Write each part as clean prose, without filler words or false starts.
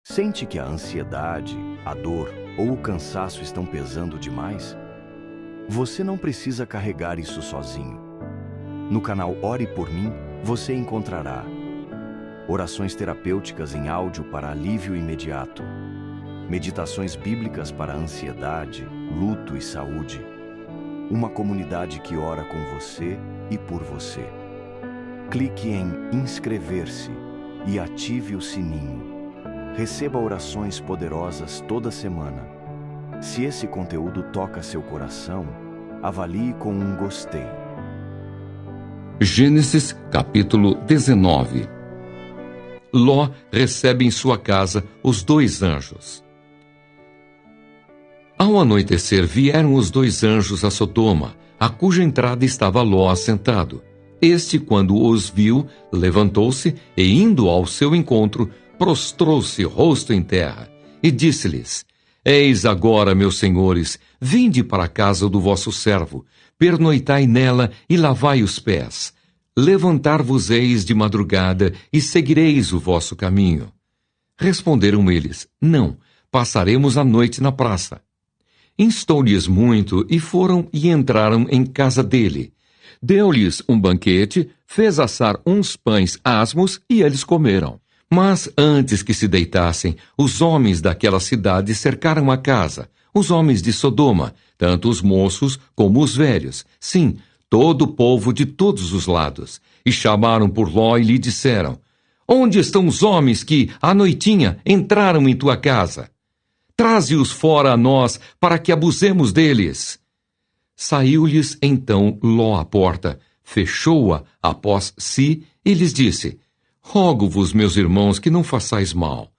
Sente que a ansiedade, a dor ou o cansaço estão pesando demais? Você não precisa carregar isso sozinho. No canal Ore por Mim, você encontrará orações terapêuticas em áudio para alívio imediato, meditações bíblicas para ansiedade, luto e saúde, uma comunidade que ora com você e por você. Clique em inscrever-se e ative o sininho. Receba orações poderosas toda semana. Se esse conteúdo toca seu coração, avalie com um gostei. Gênesis capítulo 19. Ló recebe em sua casa os 2 anjos. Ao anoitecer vieram os 2 anjos a Sodoma, a cuja entrada estava Ló assentado. Este, quando os viu, levantou-se e, indo ao seu encontro, prostrou-se rosto em terra e disse-lhes: Eis agora, meus senhores, vinde para a casa do vosso servo, pernoitai nela e lavai os pés. Levantar-vos-eis de madrugada e seguireis o vosso caminho. Responderam eles: Não, passaremos a noite na praça. Instou-lhes muito e foram e entraram em casa dele. Deu-lhes um banquete, fez assar uns pães asmos e eles comeram. Mas antes que se deitassem, os homens daquela cidade cercaram a casa, os homens de Sodoma, tanto os moços como os velhos, sim, todo o povo de todos os lados, e chamaram por Ló e lhe disseram: Onde estão os homens que, à noitinha, entraram em tua casa? Traze-os fora a nós, para que abusemos deles. Saiu-lhes então Ló à porta, fechou-a após si e lhes disse: Rogo-vos, meus irmãos, que não façais mal.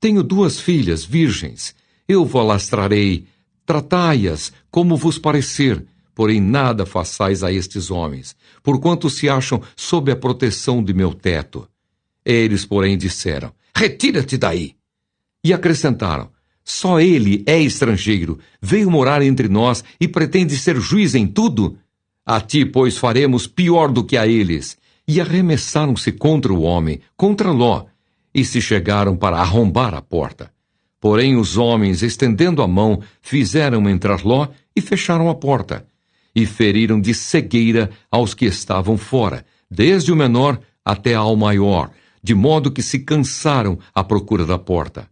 Tenho 2 filhas virgens, eu vos lastrarei, tratai-as como vos parecer, porém nada façais a estes homens, porquanto se acham sob a proteção de meu teto. Eles, porém, disseram: Retira-te daí! E acrescentaram: Só ele é estrangeiro, veio morar entre nós e pretende ser juiz em tudo? A ti, pois, faremos pior do que a eles. E arremessaram-se contra o homem, contra Ló, e se chegaram para arrombar a porta. Porém os homens, estendendo a mão, fizeram entrar Ló e fecharam a porta. E feriram de cegueira aos que estavam fora, desde o menor até ao maior, de modo que se cansaram à procura da porta.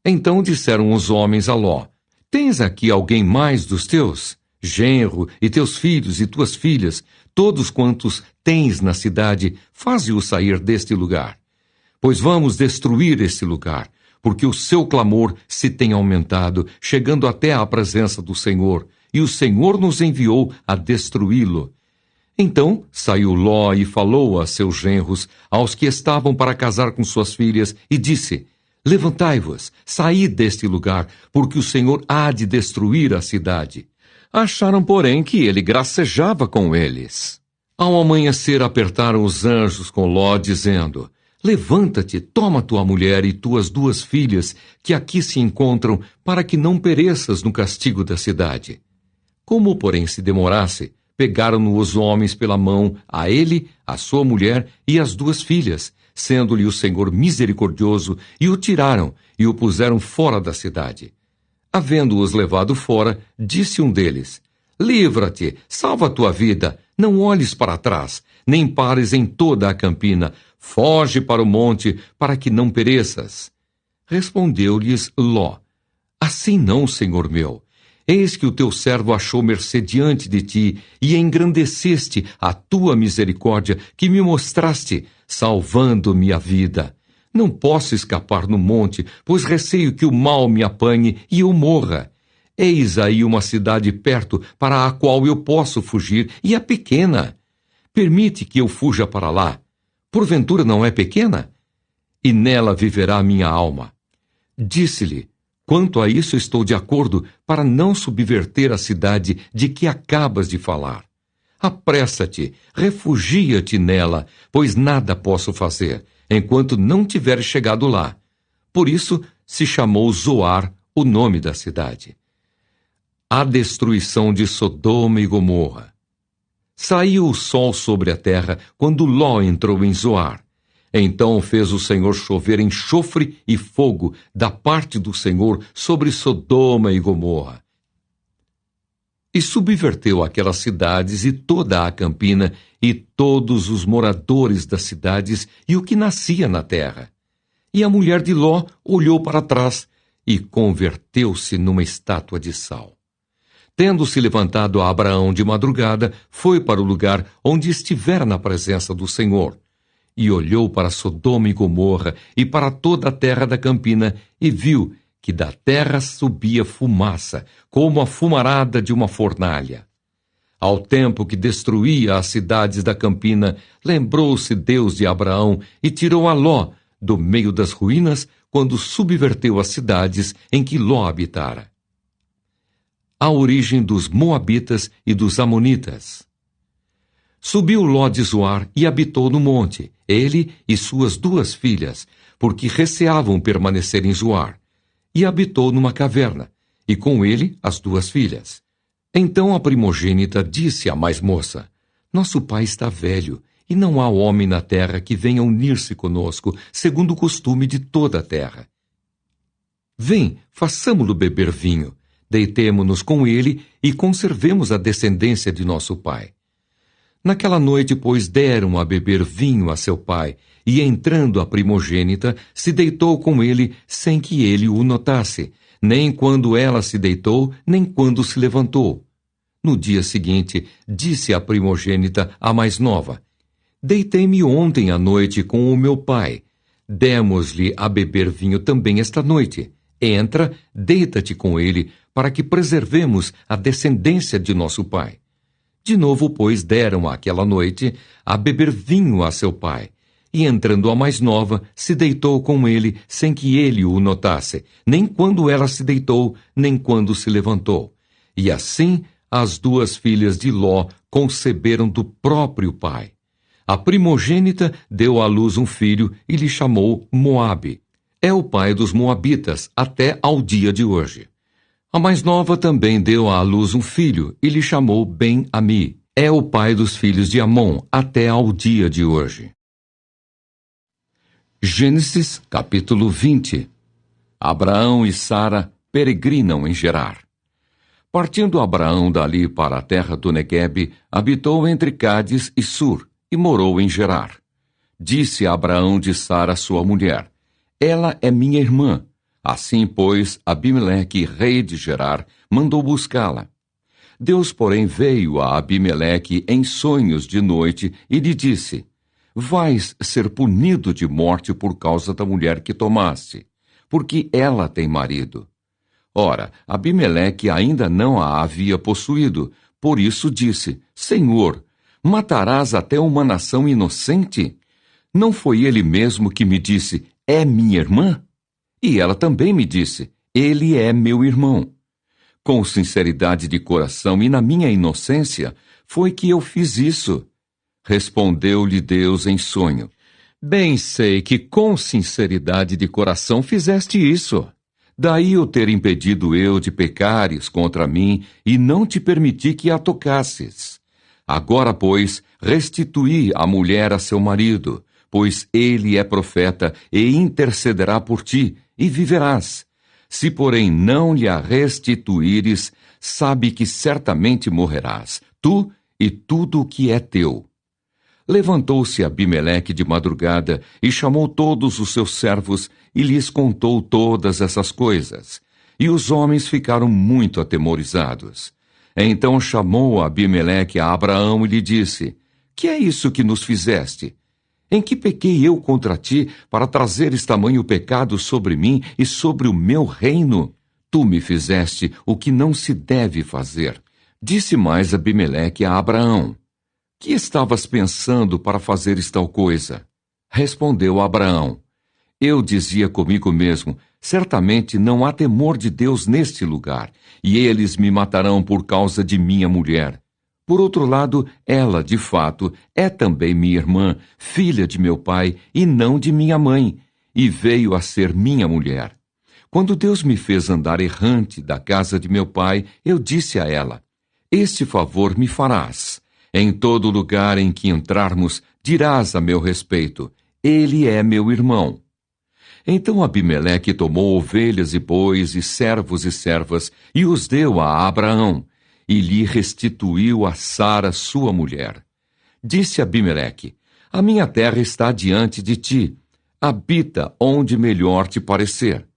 Então disseram os homens a Ló: Tens aqui alguém mais dos teus? Genro, e teus filhos e tuas filhas, todos quantos tens na cidade, faze-os sair deste lugar. Pois vamos destruir este lugar, porque o seu clamor se tem aumentado, chegando até à presença do Senhor, e o Senhor nos enviou a destruí-lo. Então saiu Ló e falou a seus genros, aos que estavam para casar com suas filhas, e disse: Levantai-vos, saí deste lugar, porque o Senhor há de destruir a cidade. Acharam, porém, que ele gracejava com eles. Ao amanhecer apertaram os anjos com Ló, dizendo: Levanta-te, toma tua mulher e tuas 2 filhas, que aqui se encontram, para que não pereças no castigo da cidade. Como, porém, se demorasse, pegaram-no os homens pela mão, a ele, a sua mulher e as 2 filhas, sendo-lhe o Senhor misericordioso, e o tiraram e o puseram fora da cidade. Havendo-os levado fora, disse um deles: Livra-te, salva a tua vida, não olhes para trás, nem pares em toda a campina, foge para o monte, para que não pereças. Respondeu-lhes Ló: Assim não, senhor meu. Eis que o teu servo achou mercê diante de ti, e engrandeceste a tua misericórdia, que me mostraste, salvando-me a vida. Não posso escapar no monte, pois receio que o mal me apanhe e eu morra. Eis aí uma cidade perto, para a qual eu posso fugir, e é pequena. Permite que eu fuja para lá. Porventura não é pequena? E nela viverá minha alma. Disse-lhe: Quanto a isso estou de acordo, para não subverter a cidade de que acabas de falar. Apressa-te, refugia-te nela, pois nada posso fazer, enquanto não tiver chegado lá. Por isso se chamou Zoar o nome da cidade. A destruição de Sodoma e Gomorra. Saiu o sol sobre a terra quando Ló entrou em Zoar. Então fez o Senhor chover enxofre e fogo da parte do Senhor sobre Sodoma e Gomorra. E subverteu aquelas cidades e toda a campina e todos os moradores das cidades e o que nascia na terra. E a mulher de Ló olhou para trás e converteu-se numa estátua de sal. Tendo-se levantado a Abraão de madrugada, foi para o lugar onde estivera na presença do Senhor, e olhou para Sodoma e Gomorra e para toda a terra da campina, e viu que da terra subia fumaça, como a fumarada de uma fornalha. Ao tempo que destruía as cidades da campina, lembrou-se Deus de Abraão e tirou a Ló do meio das ruínas, quando subverteu as cidades em que Ló habitara. A origem dos Moabitas e dos Amonitas. Subiu Ló de Zoar e habitou no monte, ele e suas 2 filhas, porque receavam permanecer em Zoar. E habitou numa caverna, e com ele as 2 filhas. Então a primogênita disse à mais moça: Nosso pai está velho, e não há homem na terra que venha unir-se conosco, segundo o costume de toda a terra. Vem, façamo-lo beber vinho, deitemo-nos com ele e conservemos a descendência de nosso pai. Naquela noite, pois, deram a beber vinho a seu pai, e entrando a primogênita, se deitou com ele sem que ele o notasse, nem quando ela se deitou, nem quando se levantou. No dia seguinte, disse a primogênita à mais nova: Deitei-me ontem à noite com o meu pai. Demos-lhe a beber vinho também esta noite. Entra, deita-te com ele, para que preservemos a descendência de nosso pai. De novo, pois, deram aquela noite a beber vinho a seu pai. E entrando a mais nova, se deitou com ele, sem que ele o notasse, nem quando ela se deitou, nem quando se levantou. E assim as 2 filhas de Ló conceberam do próprio pai. A primogênita deu à luz um filho e lhe chamou Moabe. É o pai dos Moabitas até ao dia de hoje. A mais nova também deu à luz um filho e lhe chamou Ben-Ami. É o pai dos filhos de Amon até ao dia de hoje. Gênesis capítulo 20. Abraão e Sara peregrinam em Gerar. Partindo Abraão dali para a terra do Neguebe, habitou entre Cádiz e Sur, e morou em Gerar. Disse Abraão de Sara sua mulher: Ela é minha irmã. Assim, pois, Abimeleque, rei de Gerar, mandou buscá-la. Deus, porém, veio a Abimeleque em sonhos de noite e lhe disse: Vais ser punido de morte por causa da mulher que tomaste, porque ela tem marido. Ora, Abimeleque ainda não a havia possuído, por isso disse: Senhor, matarás até uma nação inocente? Não foi ele mesmo que me disse: É minha irmã? E ela também me disse: Ele é meu irmão. Com sinceridade de coração e na minha inocência, foi que eu fiz isso. Respondeu-lhe Deus em sonho: Bem sei que com sinceridade de coração fizeste isso. Daí o ter impedido eu de pecares contra mim e não te permiti que a tocasses. Agora, pois, restituí a mulher a seu marido, pois ele é profeta e intercederá por ti, e viverás. Se, porém, não lhe a restituíres, sabe que certamente morrerás, tu e tudo o que é teu. Levantou-se Abimeleque de madrugada e chamou todos os seus servos e lhes contou todas essas coisas. E os homens ficaram muito atemorizados. Então chamou Abimeleque a Abraão e lhe disse: Que é isso que nos fizeste? Em que pequei eu contra ti para trazeres tamanho pecado sobre mim e sobre o meu reino? Tu me fizeste o que não se deve fazer. Disse mais Abimeleque a Abraão: Que estavas pensando para fazeres tal coisa? Respondeu Abraão: Eu dizia comigo mesmo: Certamente não há temor de Deus neste lugar, e eles me matarão por causa de minha mulher. Por outro lado, ela, de fato, é também minha irmã, filha de meu pai, e não de minha mãe, e veio a ser minha mulher. Quando Deus me fez andar errante da casa de meu pai, eu disse a ela: Este favor me farás. Em todo lugar em que entrarmos, dirás a meu respeito: ele é meu irmão. Então Abimeleque tomou ovelhas e bois e servos e servas e os deu a Abraão, e lhe restituiu a Sara sua mulher. Disse Abimeleque: a minha terra está diante de ti, habita onde melhor te parecer.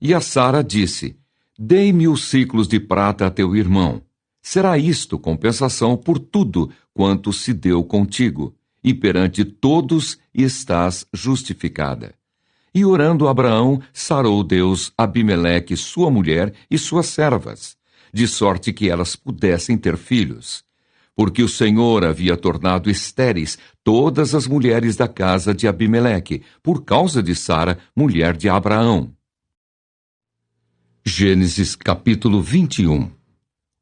E a Sara disse: dei-me os ciclos de prata a teu irmão. Será isto compensação por tudo quanto se deu contigo, e perante todos estás justificada. E orando Abraão, sarou Deus Abimeleque, sua mulher e suas servas, de sorte que elas pudessem ter filhos. Porque o Senhor havia tornado estéreis todas as mulheres da casa de Abimeleque, por causa de Sara, mulher de Abraão. Gênesis capítulo 21.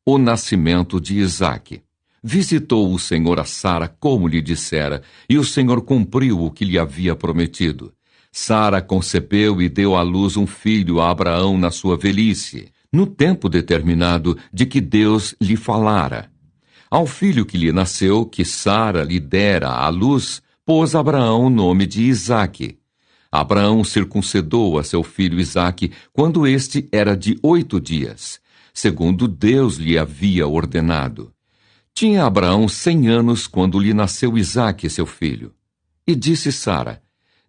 O nascimento de Isaque. Visitou o Senhor a Sara como lhe dissera, e o Senhor cumpriu o que lhe havia prometido. Sara concebeu e deu à luz um filho a Abraão na sua velhice, no tempo determinado de que Deus lhe falara. Ao filho que lhe nasceu, que Sara lhe dera à luz, pôs Abraão o nome de Isaque. Abraão circuncidou a seu filho Isaque quando este era de 8 dias, segundo Deus lhe havia ordenado. Tinha Abraão 100 anos quando lhe nasceu Isaque, seu filho. E disse Sara: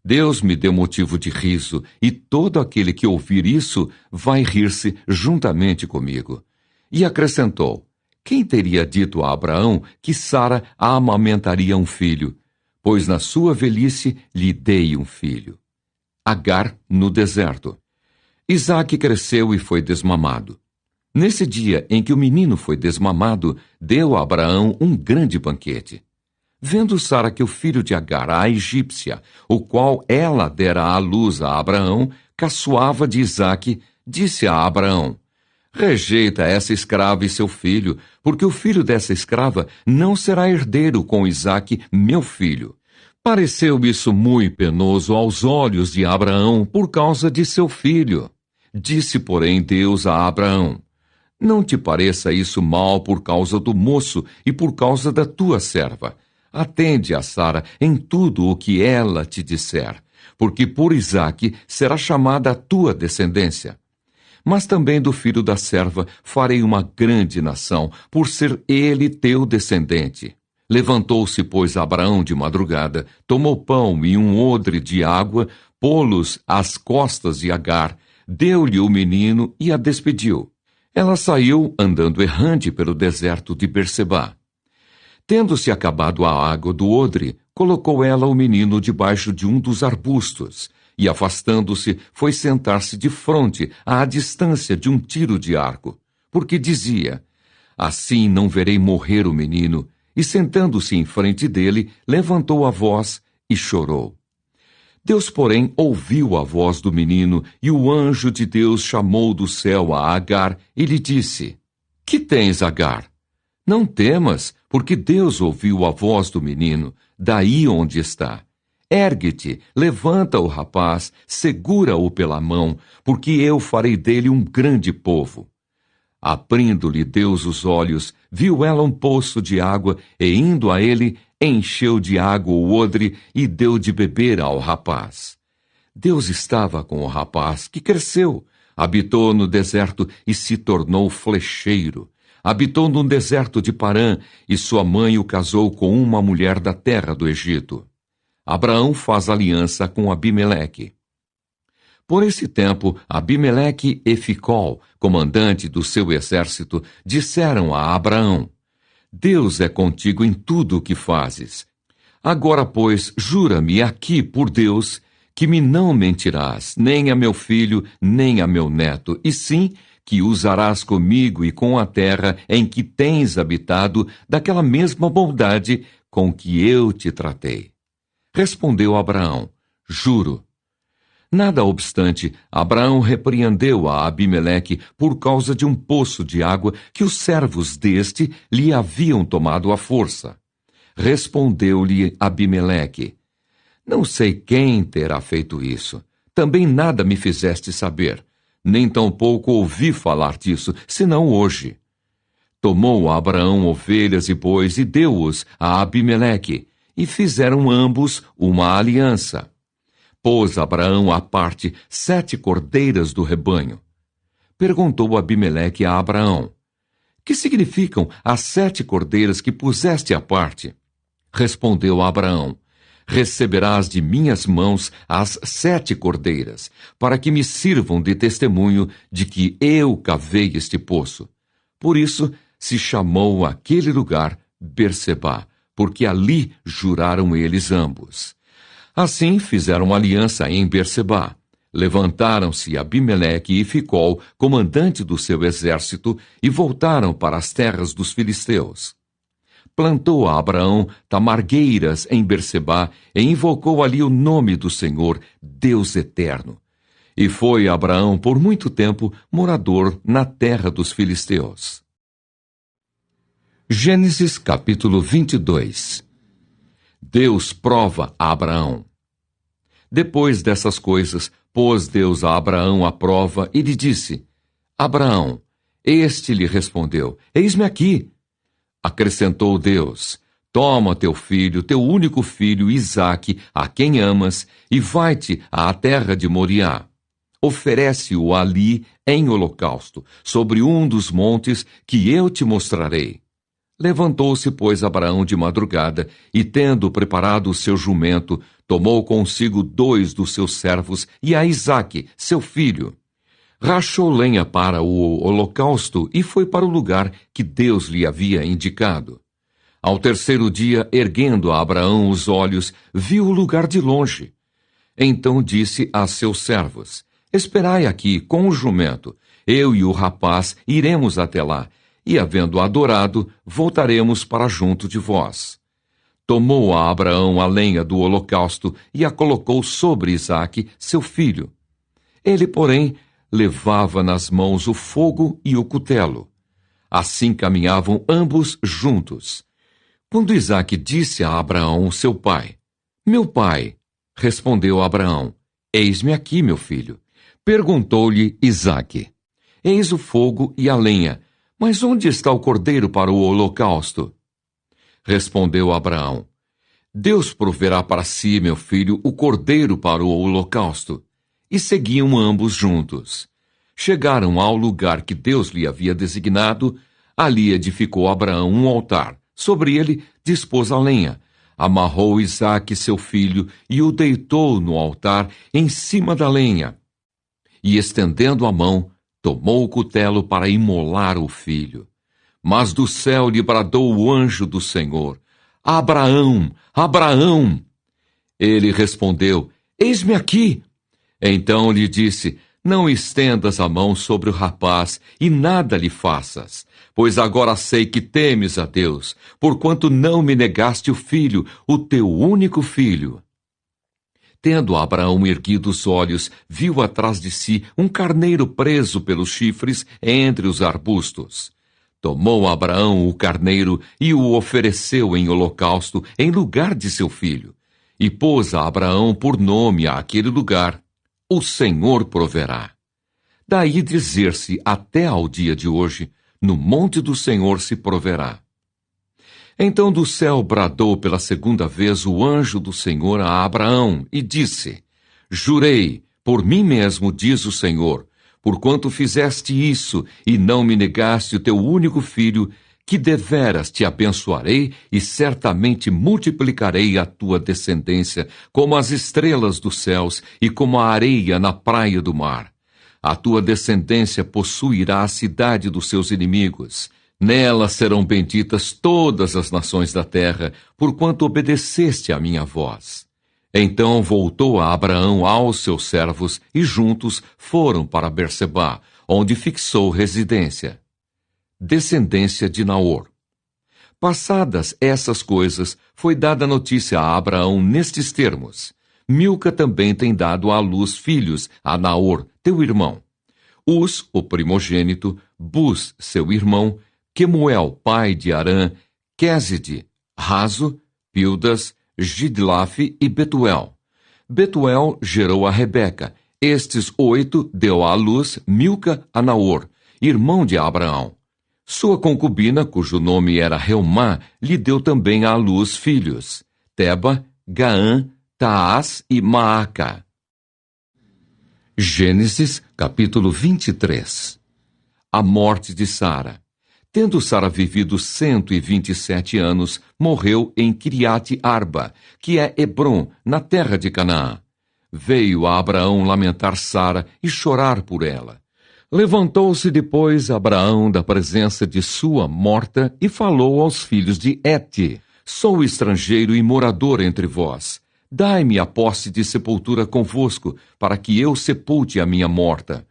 Deus me deu motivo de riso, e todo aquele que ouvir isso vai rir-se juntamente comigo. E acrescentou: quem teria dito a Abraão que Sara amamentaria um filho? Pois na sua velhice lhe dei um filho. Agar no deserto. Isaque cresceu e foi desmamado. Nesse dia em que o menino foi desmamado, deu a Abraão um grande banquete. Vendo Sara que o filho de Agar, a egípcia, o qual ela dera à luz a Abraão, caçoava de Isaque, disse a Abraão: rejeita essa escrava e seu filho, porque o filho dessa escrava não será herdeiro com Isaque, meu filho. Pareceu isso muito penoso aos olhos de Abraão por causa de seu filho. Disse, porém, Deus a Abraão: não te pareça isso mal por causa do moço e por causa da tua serva. Atende a Sara em tudo o que ela te disser, porque por Isaque será chamada a tua descendência. Mas também do filho da serva farei uma grande nação, por ser ele teu descendente. Levantou-se, pois, Abraão de madrugada, tomou pão e um odre de água, pô-los às costas de Agar, deu-lhe o menino e a despediu. Ela saiu andando errante pelo deserto de Berseba. Tendo-se acabado a água do odre, colocou ela o menino debaixo de um dos arbustos, e afastando-se, foi sentar-se de fronte, à distância de um tiro de arco, porque dizia: assim não verei morrer o menino. E sentando-se em frente dele, levantou a voz e chorou. Deus, porém, ouviu a voz do menino, e o anjo de Deus chamou do céu a Agar e lhe disse: que tens, Agar? Não temas, porque Deus ouviu a voz do menino, daí onde está. Ergue-te, levanta o rapaz, segura-o pela mão, porque eu farei dele um grande povo. Abrindo-lhe Deus os olhos, viu ela um poço de água, e indo a ele, encheu de água o odre e deu de beber ao rapaz. Deus estava com o rapaz, que cresceu, habitou no deserto e se tornou flecheiro. Habitou no deserto de Parã, e sua mãe o casou com uma mulher da terra do Egito. Abraão faz aliança com Abimeleque. Por esse tempo, Abimeleque e Ficol, comandante do seu exército, disseram a Abraão: Deus é contigo em tudo o que fazes. Agora, pois, jura-me aqui por Deus, que me não mentirás, nem a meu filho, nem a meu neto, e sim que usarás comigo e com a terra em que tens habitado daquela mesma bondade com que eu te tratei. Respondeu Abraão: juro. Nada obstante, Abraão repreendeu a Abimeleque por causa de um poço de água que os servos deste lhe haviam tomado à força. Respondeu-lhe Abimeleque: não sei quem terá feito isso. Também nada me fizeste saber, nem tampouco ouvi falar disso, senão hoje. Tomou Abraão ovelhas e bois e deu-os a Abimeleque, e fizeram ambos uma aliança. Pôs Abraão à parte 7 cordeiras do rebanho. Perguntou Abimeleque a Abraão: que significam as 7 cordeiras que puseste à parte? Respondeu Abraão: receberás de minhas mãos as 7 cordeiras, para que me sirvam de testemunho de que eu cavei este poço. Por isso se chamou aquele lugar Berseba, porque ali juraram eles ambos. Assim fizeram aliança em Berseba. Levantaram-se Abimeleque e Ficol, comandante do seu exército, e voltaram para as terras dos filisteus. Plantou Abraão tamargueiras em Berseba e invocou ali o nome do Senhor, Deus eterno. E foi Abraão por muito tempo morador na terra dos filisteus. Gênesis capítulo 22. Deus prova a Abraão. Depois dessas coisas, pôs Deus a Abraão à prova e lhe disse: Abraão. Este lhe respondeu: Eis-me aqui. Acrescentou Deus: Toma teu filho, teu único filho, Isaque, a quem amas, e vai-te à terra de Moriá. Oferece-o ali em holocausto, sobre um dos montes que eu te mostrarei. Levantou-se, pois, Abraão de madrugada, e, tendo preparado o seu jumento, tomou consigo 2 dos seus servos e a Isaque, seu filho. Rachou lenha para o holocausto e foi para o lugar que Deus lhe havia indicado. Ao terceiro dia, erguendo a Abraão os olhos, viu o lugar de longe. Então disse a seus servos: Esperai aqui com o jumento, eu e o rapaz iremos até lá, e, havendo adorado, voltaremos para junto de vós. Tomou a Abraão a lenha do holocausto e a colocou sobre Isaque, seu filho. Ele, porém, levava nas mãos o fogo e o cutelo. Assim caminhavam ambos juntos. Quando Isaque disse a Abraão, seu pai: Meu pai, respondeu Abraão: Eis-me aqui, meu filho. Perguntou-lhe Isaque: Eis o fogo e a lenha, mas onde está o cordeiro para o holocausto? Respondeu Abraão: Deus proverá para si, meu filho, o cordeiro para o holocausto. E seguiam ambos juntos. Chegaram ao lugar que Deus lhe havia designado. Ali edificou Abraão um altar. Sobre ele dispôs a lenha. Amarrou Isaque, seu filho, e o deitou no altar em cima da lenha. E, estendendo a mão, tomou o cutelo para imolar o filho. Mas do céu lhe bradou o anjo do Senhor: Abraão, Abraão! Ele respondeu: Eis-me aqui. Então lhe disse: Não estendas a mão sobre o rapaz e nada lhe faças, pois agora sei que temes a Deus, porquanto não me negaste o filho, o teu único filho. Tendo Abraão erguido os olhos, viu atrás de si um carneiro preso pelos chifres entre os arbustos. Tomou Abraão o carneiro e o ofereceu em holocausto em lugar de seu filho. E pôs a Abraão por nome àquele lugar: O Senhor proverá. Daí dizer-se até ao dia de hoje: No monte do Senhor se proverá. Então do céu bradou pela segunda vez o anjo do Senhor a Abraão e disse: Jurei, por mim mesmo, diz o Senhor, porquanto fizeste isso e não me negaste o teu único filho, que deveras te abençoarei e certamente multiplicarei a tua descendência como as estrelas dos céus e como a areia na praia do mar. A tua descendência possuirá a cidade dos seus inimigos. Nela serão benditas todas as nações da terra, porquanto obedeceste à minha voz. Então voltou a Abraão aos seus servos e juntos foram para Berseba, onde fixou residência. Descendência de Naor. Passadas essas coisas, foi dada notícia a Abraão nestes termos: Milca também tem dado à luz filhos a Naor, teu irmão. Uz, o primogênito, Bus, seu irmão, Quemuel, pai de Arã, Quéside, Razo, Pildas, Gidlaf e Betuel. Betuel gerou a Rebeca. Estes 8 deu à luz Milca a Naor, irmão de Abraão. Sua concubina, cujo nome era Reumá, lhe deu também à luz filhos: Teba, Gaã, Taás e Maaca. Gênesis, capítulo 23. A morte de Sara. Tendo Sara vivido 127 anos, morreu em Kiriate Arba, que é Hebrom, na terra de Canaã. Veio a Abraão lamentar Sara e chorar por ela. Levantou-se depois Abraão da presença de sua morta e falou aos filhos de Hete: Sou estrangeiro e morador entre vós. Dai-me a posse de sepultura convosco, para que eu sepulte a minha morta.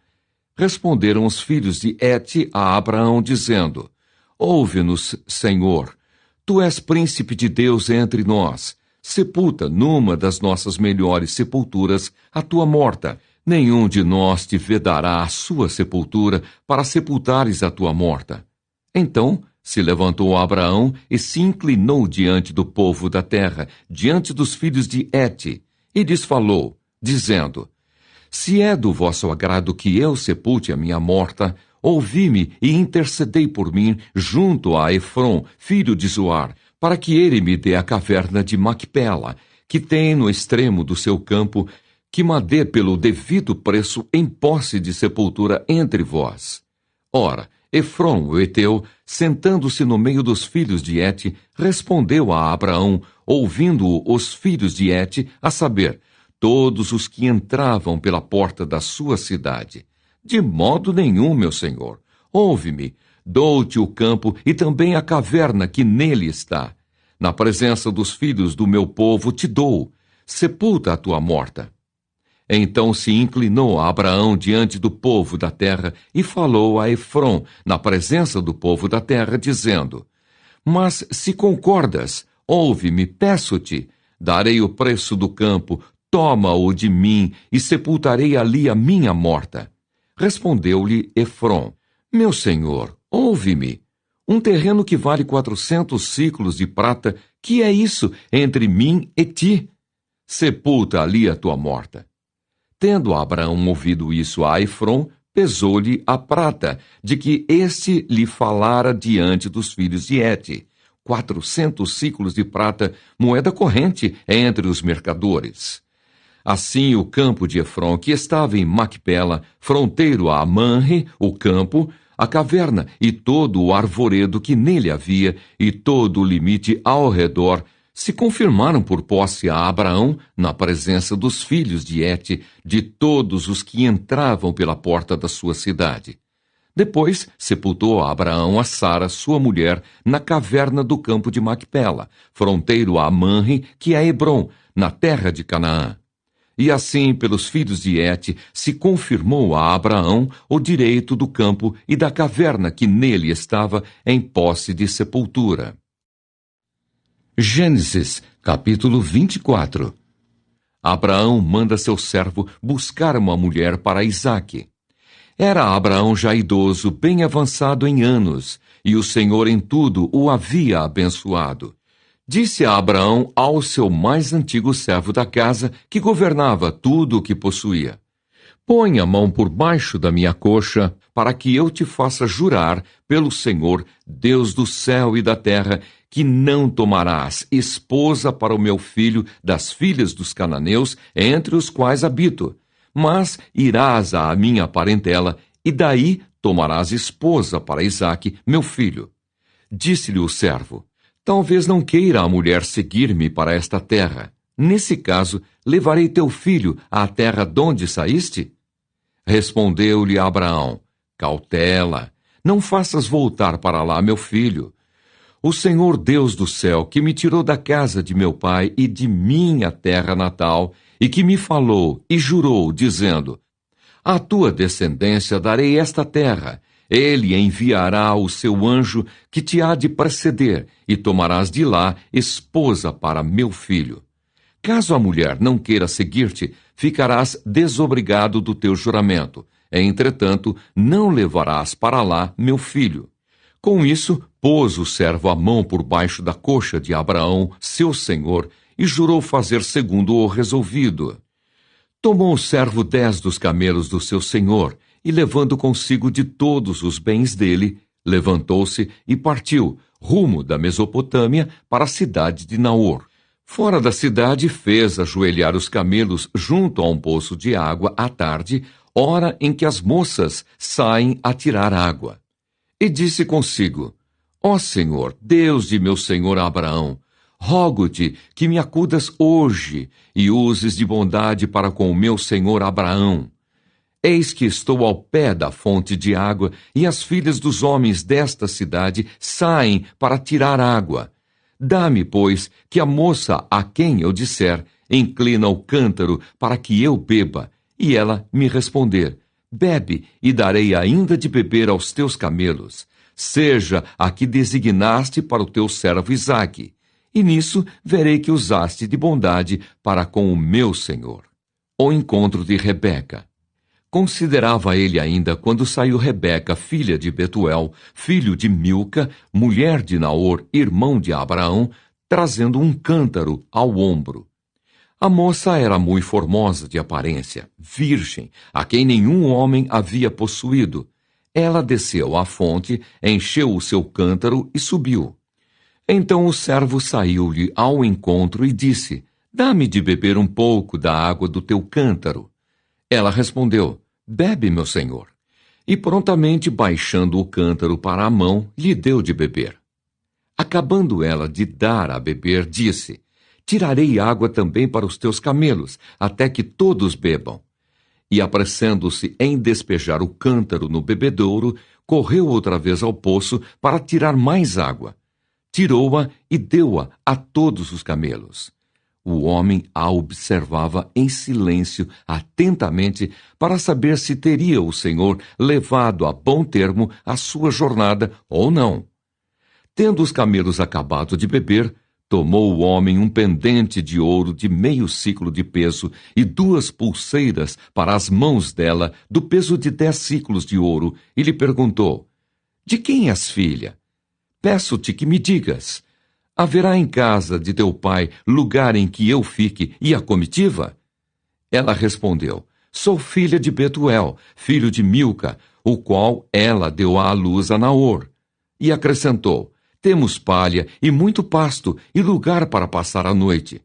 Responderam os filhos de Hete a Abraão, dizendo: Ouve-nos, Senhor. Tu és príncipe de Deus entre nós. Sepulta numa das nossas melhores sepulturas a tua morta. Nenhum de nós te vedará a sua sepultura para sepultares a tua morta. Então se levantou Abraão e se inclinou diante do povo da terra, diante dos filhos de Hete, e lhes falou, dizendo: Se é do vosso agrado que eu sepulte a minha morta, ouvi-me e intercedei por mim junto a Efrom, filho de Zoar, para que ele me dê a caverna de Macpela, que tem no extremo do seu campo, que me dê pelo devido preço em posse de sepultura entre vós. Ora, Efrom, o heteu, sentando-se no meio dos filhos de Hete, respondeu a Abraão, ouvindo-o os filhos de Hete, a saber, todos os que entravam pela porta da sua cidade: De modo nenhum, meu senhor. Ouve-me, dou-te o campo e também a caverna que nele está. Na presença dos filhos do meu povo te dou. Sepulta a tua morta. Então se inclinou a Abraão diante do povo da terra e falou a Efrom, na presença do povo da terra, dizendo: Mas se concordas, ouve-me, peço-te, darei o preço do campo, toma-o de mim e sepultarei ali a minha morta. Respondeu-lhe Efrom: Meu senhor, ouve-me. Um terreno que vale 400 siclos de prata, que é isso entre mim e ti? Sepulta ali a tua morta. Tendo Abraão ouvido isso a Efrom, pesou-lhe a prata, de que este lhe falara diante dos filhos de Hete. 400 siclos de prata, moeda corrente entre os mercadores. Assim o campo de Efrom, que estava em Macpela, fronteiro a Manre, o campo, a caverna e todo o arvoredo que nele havia, e todo o limite ao redor, se confirmaram por posse a Abraão, na presença dos filhos de Hete, de todos os que entravam pela porta da sua cidade. Depois sepultou Abraão a Sara, sua mulher, na caverna do campo de Macpela, fronteiro a Manre, que é Hebrom, na terra de Canaã. E assim, pelos filhos de Hete, se confirmou a Abraão o direito do campo e da caverna que nele estava em posse de sepultura. Gênesis, capítulo 24. Abraão manda seu servo buscar uma mulher para Isaque. Era Abraão já idoso, bem avançado em anos, e o Senhor em tudo o havia abençoado. Disse a Abraão ao seu mais antigo servo da casa, que governava tudo o que possuía: Põe a mão por baixo da minha coxa, para que eu te faça jurar pelo Senhor, Deus do céu e da terra, que não tomarás esposa para o meu filho das filhas dos cananeus, entre os quais habito, mas irás à minha parentela, e daí tomarás esposa para Isaque, meu filho. Disse-lhe o servo: Talvez não queira a mulher seguir-me para esta terra. Nesse caso, levarei teu filho à terra donde saíste? Respondeu-lhe Abraão: Cautela, não faças voltar para lá meu filho. O Senhor Deus do céu, que me tirou da casa de meu pai e de minha terra natal, e que me falou e jurou, dizendo: À tua descendência darei esta terra. Ele enviará o seu anjo que te há de preceder, e tomarás de lá esposa para meu filho. Caso a mulher não queira seguir-te, ficarás desobrigado do teu juramento. Entretanto, não levarás para lá meu filho. Com isso, pôs o servo a mão por baixo da coxa de Abraão, seu senhor, e jurou fazer segundo o resolvido. Tomou o servo 10 dos camelos do seu senhor, e levando consigo de todos os bens dele, levantou-se e partiu, rumo da Mesopotâmia, para a cidade de Naor. Fora da cidade, fez ajoelhar os camelos junto a um poço de água à tarde, hora em que as moças saem a tirar água. E disse consigo: Ó Senhor, Deus de meu senhor Abraão, rogo-te que me acudas hoje e uses de bondade para com o meu senhor Abraão. Eis que estou ao pé da fonte de água, e as filhas dos homens desta cidade saem para tirar água. Dá-me, pois, que a moça a quem eu disser, inclina o cântaro para que eu beba, e ela me responder: bebe, e darei ainda de beber aos teus camelos. Seja a que designaste para o teu servo Isaque, e nisso verei que usaste de bondade para com o meu senhor. O encontro de Rebeca. Considerava ele ainda quando saiu Rebeca, filha de Betuel, filho de Milca, mulher de Naor, irmão de Abraão, trazendo um cântaro ao ombro. A moça era muito formosa de aparência, virgem, a quem nenhum homem havia possuído. Ela desceu à fonte, encheu o seu cântaro e subiu. Então o servo saiu-lhe ao encontro e disse: dá-me de beber um pouco da água do teu cântaro. Ela respondeu: bebe, meu senhor. E prontamente, baixando o cântaro para a mão, lhe deu de beber. Acabando ela de dar a beber, disse: tirarei água também para os teus camelos, até que todos bebam. E apressando-se em despejar o cântaro no bebedouro, correu outra vez ao poço para tirar mais água. Tirou-a e deu-a a todos os camelos. O homem a observava em silêncio, atentamente, para saber se teria o Senhor levado a bom termo a sua jornada ou não. Tendo os camelos acabado de beber, tomou o homem um pendente de ouro de meio siclo de peso e 2 pulseiras para as mãos dela, do peso de 10 siclos de ouro, e lhe perguntou: de quem és filha? Peço-te que me digas. Haverá em casa de teu pai lugar em que eu fique e a comitiva? Ela respondeu: sou filha de Betuel, filho de Milca, o qual ela deu à luz a Naor. E acrescentou: temos palha e muito pasto e lugar para passar a noite.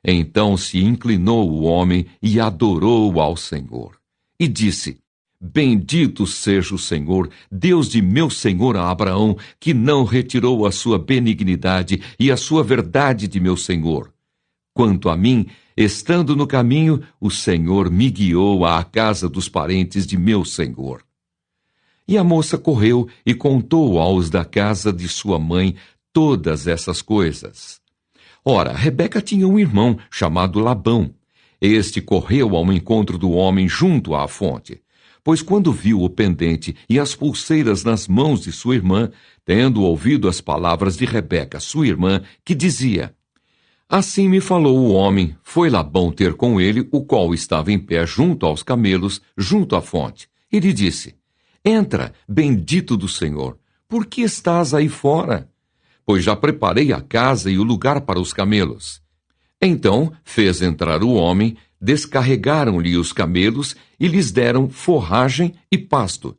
Então se inclinou o homem e adorou ao Senhor. E disse: bendito seja o Senhor, Deus de meu senhor Abraão, que não retirou a sua benignidade e a sua verdade de meu senhor. Quanto a mim, estando no caminho, o Senhor me guiou à casa dos parentes de meu senhor. E a moça correu e contou aos da casa de sua mãe todas essas coisas. Ora, Rebeca tinha um irmão chamado Labão. Este correu ao encontro do homem junto à fonte. Pois quando viu o pendente e as pulseiras nas mãos de sua irmã, tendo ouvido as palavras de Rebeca, sua irmã, que dizia: assim me falou o homem, foi Labão ter com ele, o qual estava em pé junto aos camelos, junto à fonte. E lhe disse: entra, bendito do Senhor, por que estás aí fora? Pois já preparei a casa e o lugar para os camelos. Então fez entrar o homem, descarregaram-lhe os camelos e lhes deram forragem e pasto.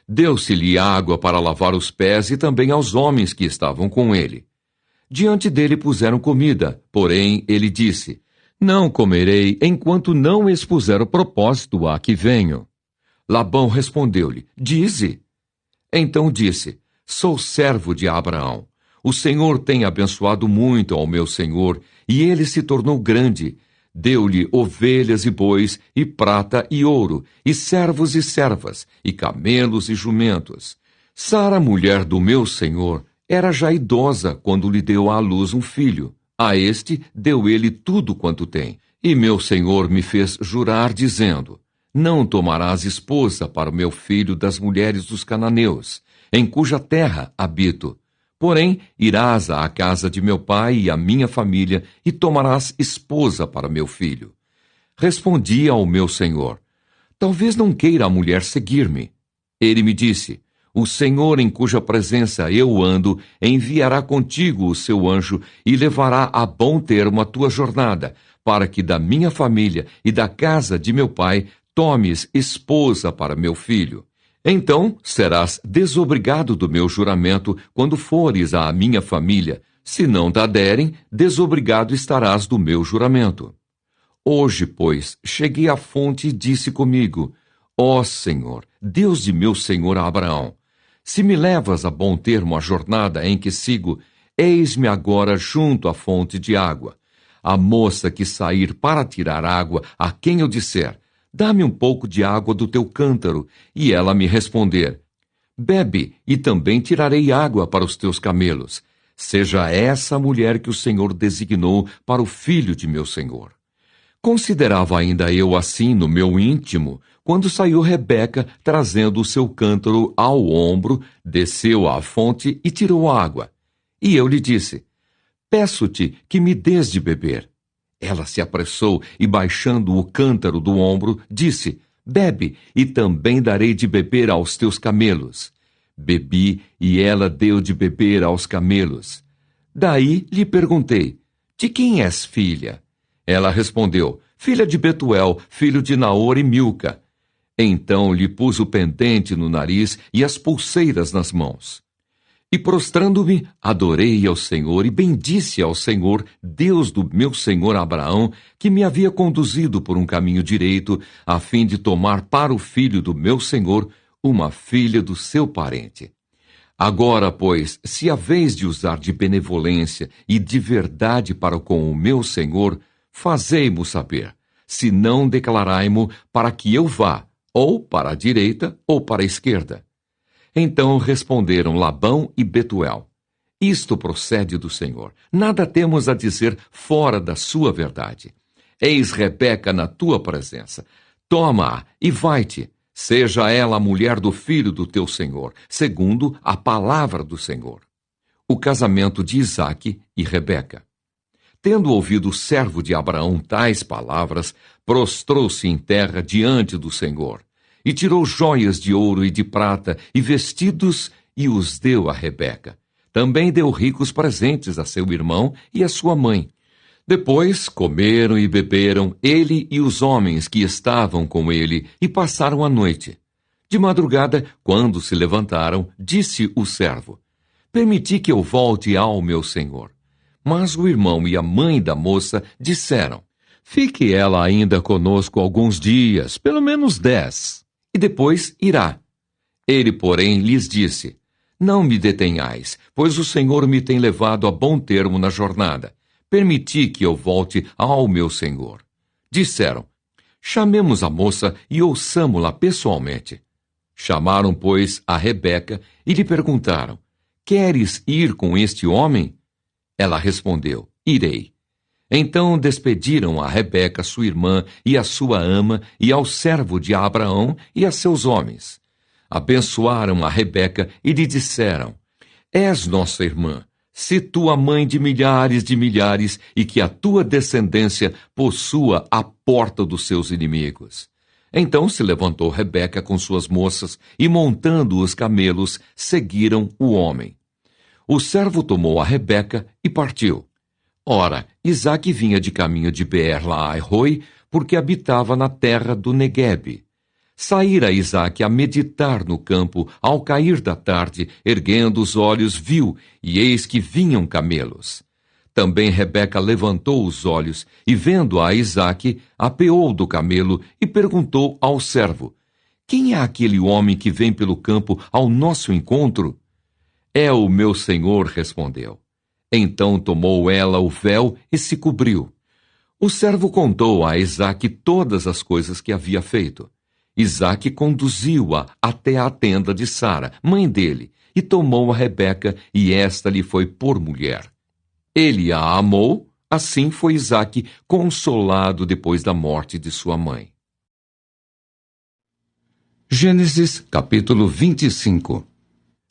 Deu-se-lhe água para lavar os pés e também aos homens que estavam com ele. Diante dele puseram comida, porém ele disse: não comerei enquanto não expuser o propósito a que venho. Labão respondeu-lhe: dize. Então disse: sou servo de Abraão. O Senhor tem abençoado muito ao meu senhor, e ele se tornou grande. Deu-lhe ovelhas e bois, e prata e ouro, e servos e servas, e camelos e jumentos. Sara, mulher do meu senhor, era já idosa quando lhe deu à luz um filho. A este deu ele tudo quanto tem. E meu senhor me fez jurar, dizendo: não tomarás esposa para o meu filho das mulheres dos cananeus, em cuja terra habito. Porém, irás à casa de meu pai e à minha família, e tomarás esposa para meu filho. Respondi ao meu senhor: talvez não queira a mulher seguir-me. Ele me disse: o Senhor em cuja presença eu ando, enviará contigo o seu anjo e levará a bom termo a tua jornada, para que da minha família e da casa de meu pai tomes esposa para meu filho. Então serás desobrigado do meu juramento quando fores à minha família, Se não da derem, desobrigado estarás do meu juramento. Hoje, pois, cheguei à fonte e disse comigo: Ó Senhor, Deus de meu senhor Abraão, se me levas a bom termo a jornada em que sigo, eis-me agora junto à fonte de água. A moça que sair para tirar água, a quem eu disser: dá-me um pouco de água do teu cântaro, e ela me responder: bebe, e também tirarei água para os teus camelos. Seja essa a mulher que o Senhor designou para o filho de meu senhor. Considerava ainda eu assim no meu íntimo, quando saiu Rebeca trazendo o seu cântaro ao ombro, desceu à fonte e tirou água. E eu lhe disse: peço-te que me dês de beber. Ela se apressou e, baixando o cântaro do ombro, disse: bebe, e também darei de beber aos teus camelos. Bebi, e ela deu de beber aos camelos. Daí lhe perguntei: de quem és filha? Ela respondeu: filha de Betuel, filho de Naor e Milca. Então lhe pus o pendente no nariz e as pulseiras nas mãos. E prostrando-me, adorei ao Senhor e bendisse ao Senhor, Deus do meu senhor Abraão, que me havia conduzido por um caminho direito, a fim de tomar para o filho do meu senhor uma filha do seu parente. Agora, pois, se haveis de usar de benevolência e de verdade para com o meu senhor, fazei-mo saber, se não declarai-mo para que eu vá, ou para a direita, ou para a esquerda. Então responderam Labão e Betuel: isto procede do Senhor. Nada temos a dizer fora da sua verdade. Eis Rebeca na tua presença. Toma-a e vai-te. Seja ela a mulher do filho do teu senhor, segundo a palavra do Senhor. O casamento de Isaque e Rebeca. Tendo ouvido o servo de Abraão tais palavras, prostrou-se em terra diante do Senhor, e tirou joias de ouro e de prata e vestidos, e os deu a Rebeca. Também deu ricos presentes a seu irmão e a sua mãe. Depois comeram e beberam, ele e os homens que estavam com ele, e passaram a noite. De madrugada, quando se levantaram, disse o servo: permiti que eu volte ao meu senhor. Mas o irmão e a mãe da moça disseram: fique ela ainda conosco alguns dias, pelo menos 10, e depois irá. Ele, porém, lhes disse: não me detenhais, pois o Senhor me tem levado a bom termo na jornada. Permiti que eu volte ao meu senhor. Disseram: chamemos a moça e ouçamo-la pessoalmente. Chamaram, pois, a Rebeca e lhe perguntaram: queres ir com este homem? Ela respondeu: irei. Então despediram a Rebeca, sua irmã, e a sua ama, e ao servo de Abraão e a seus homens. Abençoaram a Rebeca e lhe disseram: és nossa irmã, se tua mãe de milhares, e que a tua descendência possua a porta dos seus inimigos. Então se levantou Rebeca com suas moças, e montando os camelos, seguiram o homem. O servo tomou a Rebeca e partiu. Ora, Isaque vinha de caminho de Beer-Lahai-Roi, porque habitava na terra do Neguebe. Saíra Isaque a meditar no campo, ao cair da tarde, erguendo os olhos, viu, e eis que vinham camelos. Também Rebeca levantou os olhos, e vendo a Isaque, apeou do camelo e perguntou ao servo: quem é aquele homem que vem pelo campo ao nosso encontro? É o meu senhor, respondeu. Então tomou ela o véu e se cobriu. O servo contou a Isaque todas as coisas que havia feito. Isaque conduziu-a até a tenda de Sara, mãe dele, e tomou a Rebeca, e esta lhe foi por mulher. Ele a amou, assim foi Isaque consolado depois da morte de sua mãe. Gênesis capítulo 25.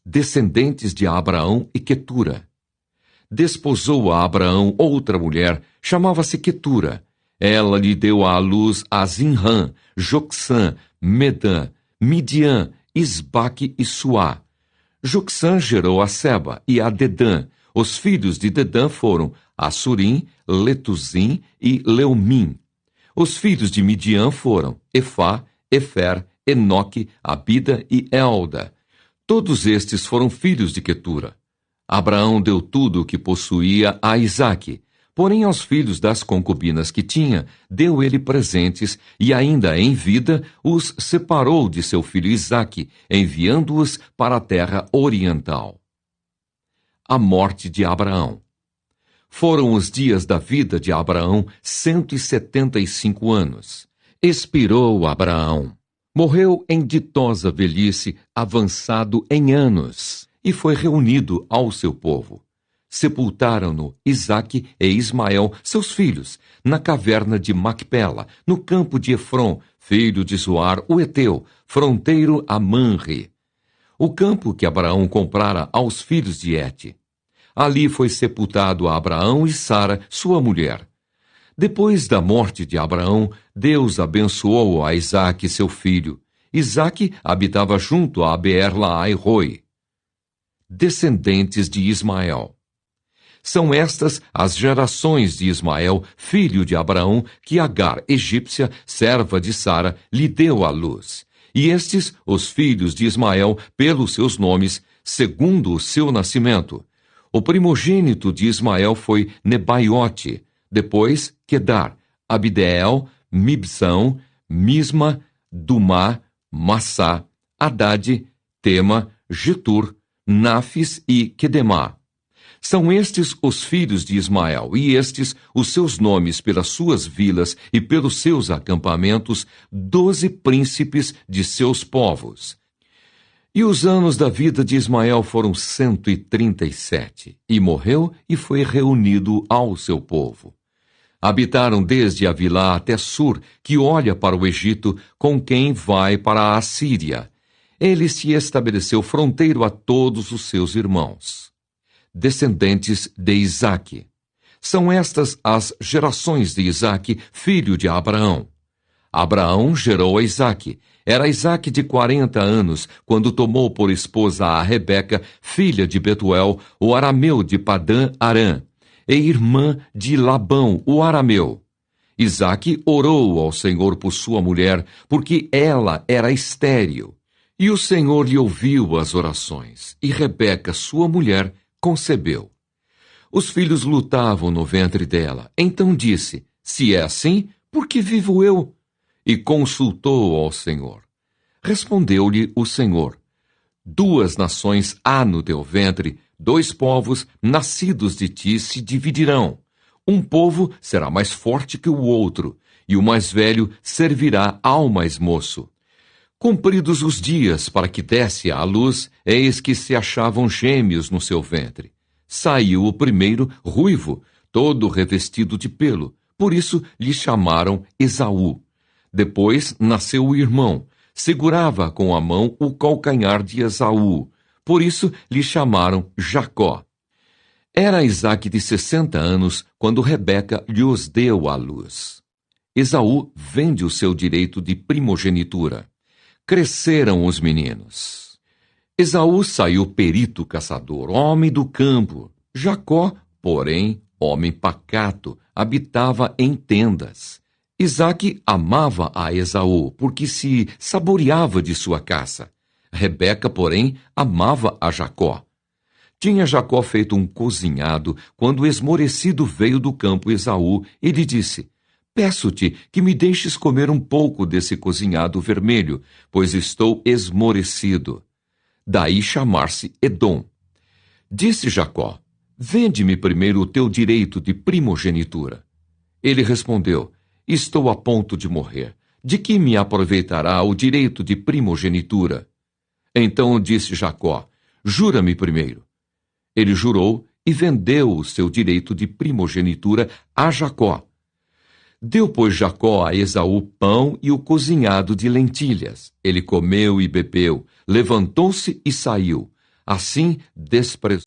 Descendentes de Abraão e Quetura. Desposou a Abraão outra mulher, chamava-se Quetura. Ela lhe deu à luz a Zinrã, Jocsã, Medã, Midian, Isbaque e Suá. Jocsã gerou a Seba e a Dedã. Os filhos de Dedã foram Assurim, Letuzim e Leumim. Os filhos de Midian foram Efá, Efer, Enoque, Abida e Elda. Todos estes foram filhos de Quetura. Abraão deu tudo o que possuía a Isaque, porém aos filhos das concubinas que tinha, deu ele presentes, e ainda em vida os separou de seu filho Isaque, enviando-os para a terra oriental. A morte de Abraão. Foram os dias da vida de Abraão 175 anos. Expirou Abraão. Morreu em ditosa velhice, avançado em anos, e foi reunido ao seu povo. Sepultaram-no Isaque e Ismael, seus filhos, na caverna de Macpela, no campo de Efron, filho de Zoar, o Eteu, fronteiro a Manre, o campo que Abraão comprara aos filhos de Et. Ali foi sepultado Abraão e Sara, sua mulher. Depois da morte de Abraão, Deus abençoou a Isaque, seu filho. Isaque habitava junto a Beer-Lahai-Roi. Descendentes de Ismael. São estas as gerações de Ismael, filho de Abraão, que Agar, egípcia, serva de Sara, lhe deu à luz. E estes, os filhos de Ismael, pelos seus nomes, segundo o seu nascimento. O primogênito de Ismael foi Nebaiote, depois Quedar, Abdeel, Mibsão, Misma, Dumá, Massá, Haddad, Tema, Getur, Nafis e Quedemá. São estes os filhos de Ismael, e estes os seus nomes pelas suas vilas e pelos seus acampamentos, 12 príncipes de seus povos. E os anos da vida de Ismael foram 137, e morreu e foi reunido ao seu povo. Habitaram desde Avilá até Sur, que olha para o Egito, com quem vai para a Assíria. Ele se estabeleceu fronteiro a todos os seus irmãos. Descendentes de Isaque. São estas as gerações de Isaque, filho de Abraão. Abraão gerou a Isaque. Era Isaque de 40 anos, quando tomou por esposa a Rebeca, filha de Betuel, o arameu de Padã-Arã, e irmã de Labão, o arameu. Isaque orou ao Senhor por sua mulher, porque ela era estéril. E o Senhor lhe ouviu as orações, e Rebeca, sua mulher, concebeu. Os filhos lutavam no ventre dela. Então disse: se é assim, por que vivo eu? E consultou ao Senhor. Respondeu-lhe o Senhor: 2 nações há no teu ventre, 2 povos nascidos de ti se dividirão. Um povo será mais forte que o outro, e o mais velho servirá ao mais moço. Cumpridos os dias para que desse à luz, eis que se achavam gêmeos no seu ventre. Saiu o primeiro ruivo, todo revestido de pelo, por isso lhe chamaram Esaú. Depois nasceu o irmão, segurava com a mão o calcanhar de Esaú, por isso lhe chamaram Jacó. Era Isaque de 60 anos quando Rebeca lhe os deu à luz. Esaú vende o seu direito de primogenitura. Cresceram os meninos. Esaú saiu perito caçador, homem do campo. Jacó, porém, homem pacato, habitava em tendas. Isaque amava a Esaú, porque se saboreava de sua caça. Rebeca, porém, amava a Jacó. Tinha Jacó feito um cozinhado, quando esmorecido veio do campo Esaú e lhe disse: peço-te que me deixes comer um pouco desse cozinhado vermelho, pois estou esmorecido. Daí chamar-se Edom. Disse Jacó: vende-me primeiro o teu direito de primogenitura. Ele respondeu: estou a ponto de morrer. De que me aproveitará o direito de primogenitura? Então disse Jacó: jura-me primeiro. Ele jurou e vendeu o seu direito de primogenitura a Jacó. Deu, pois, Jacó a Esaú pão e o cozinhado de lentilhas. Ele comeu e bebeu, levantou-se e saiu. Assim desprezou